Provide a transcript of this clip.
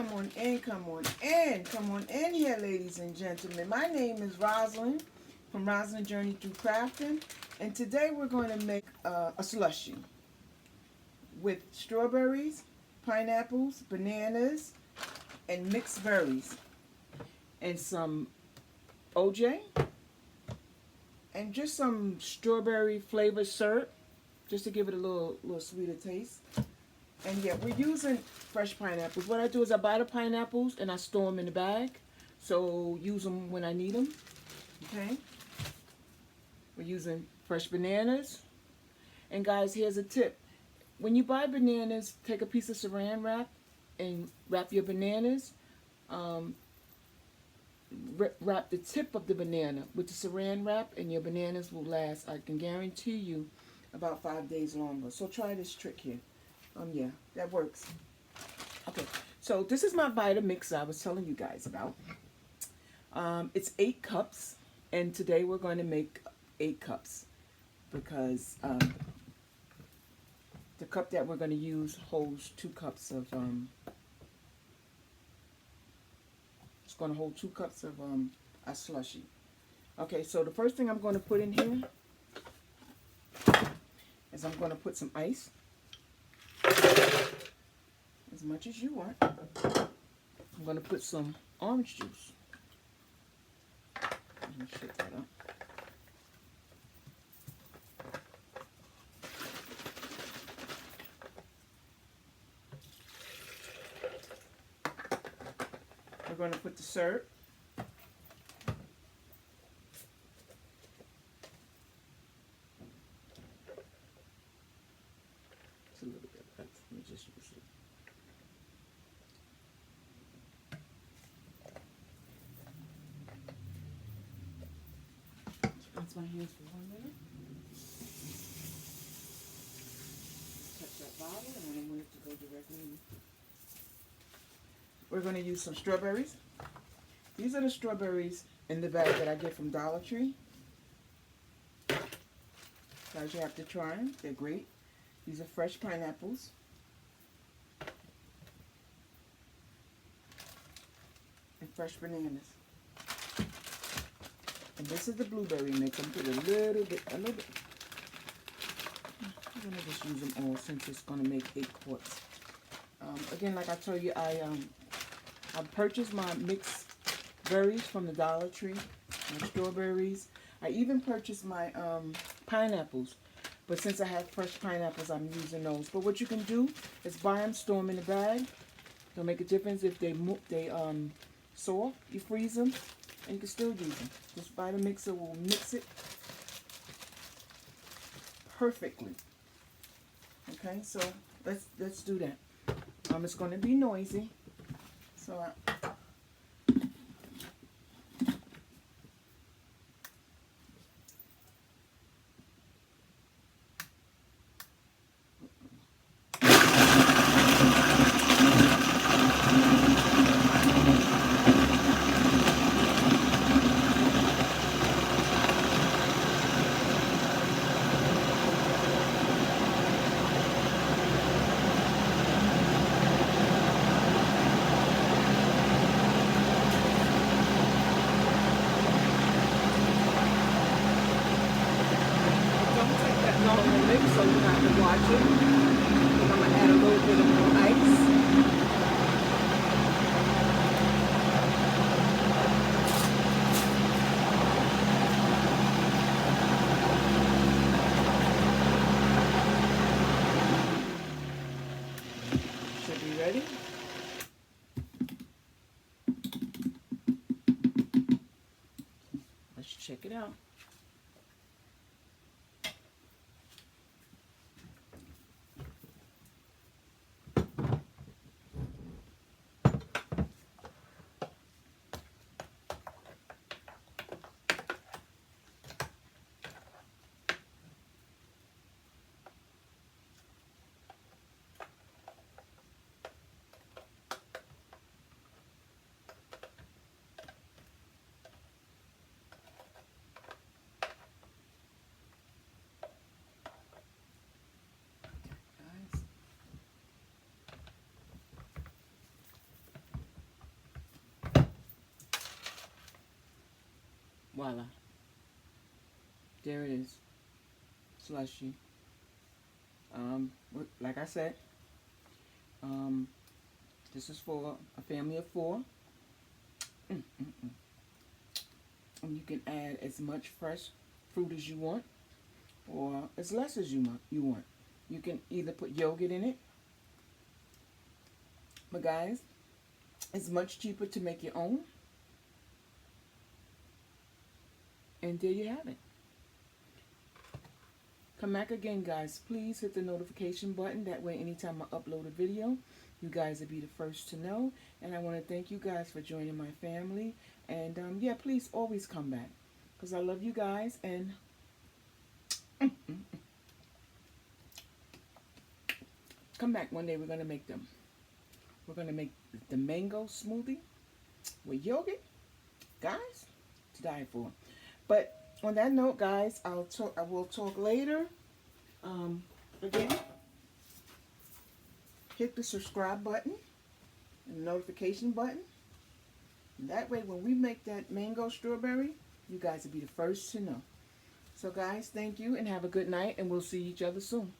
come on in, come on in. Come on in here, ladies and gentlemen. My name is Rosalind from Rosalind Journey Through Crafting. And today we're going to make a slushie with strawberries, pineapples, bananas, and mixed berries. And some OJ. And just some strawberry flavored syrup, just to give it a little sweeter taste. And yeah, we're using fresh pineapples. What I do is I buy the pineapples and I store them in the bag. So use them when I need them. Okay. We're using fresh bananas. And guys, here's a tip. When you buy bananas, take a piece of saran wrap and wrap your bananas. Wrap the tip of the banana with the saran wrap and your bananas will last, I can guarantee you, about 5 days longer. So try this trick here. Yeah, that works. Okay, so this is my Vitamix I was telling you guys about. It's 8 cups, and today we're going to make 8 cups because the cup that we're going to use holds 2 cups of it's going to hold 2 cups of a slushie. Okay, so the first thing I'm going to put in here is I'm going to put some ice. As much as you want. I'm going to put some orange juice. Let me shake that up. We're going to put the syrup. It's a little bit. Let me just use it. Rinse my hands for 1 minute. Touch that bottle, and I don't want it to go directly in. We're going to use some strawberries. These are the strawberries in the bag that I get from Dollar Tree. Guys, you have to try them. They're great. These are fresh pineapples. And fresh bananas. And this is the blueberry mix. I'm going to put a little bit. I'm going to just use them all since it's going to make 8 quarts. Again, like I told you, I purchased my mixed berries from the Dollar Tree, my strawberries. I even purchased my pineapples, but since I have fresh pineapples, I'm using those. But what you can do is buy them, store them in a bag. It'll make a difference if they soft. You freeze them, and you can still use them. Just buy the mixer, will mix it perfectly. Okay, so let's do that. It's going to be noisy. So so you have to watch it. I'm going to add a little bit of more ice. Should be ready. Let's check it out. Voila. There it is. Slushy. Like I said, this is for a family of 4. And you can add as much fresh fruit as you want or as less as you want. You can either put yogurt in it. But guys, it's much cheaper to make your own. And there you have it. Come back again, guys. Please hit the notification button. That way, anytime I upload a video, you guys will be the first to know. And I want to thank you guys for joining my family. And yeah, please always come back, because I love you guys. And come back one day. We're going to make them. We're going to make the mango smoothie with yogurt. Guys, to die for. But on that note, guys, I will talk later. Again, hit the subscribe button and the notification button. And that way, when we make that mango strawberry, you guys will be the first to know. So, guys, thank you and have a good night, and we'll see each other soon.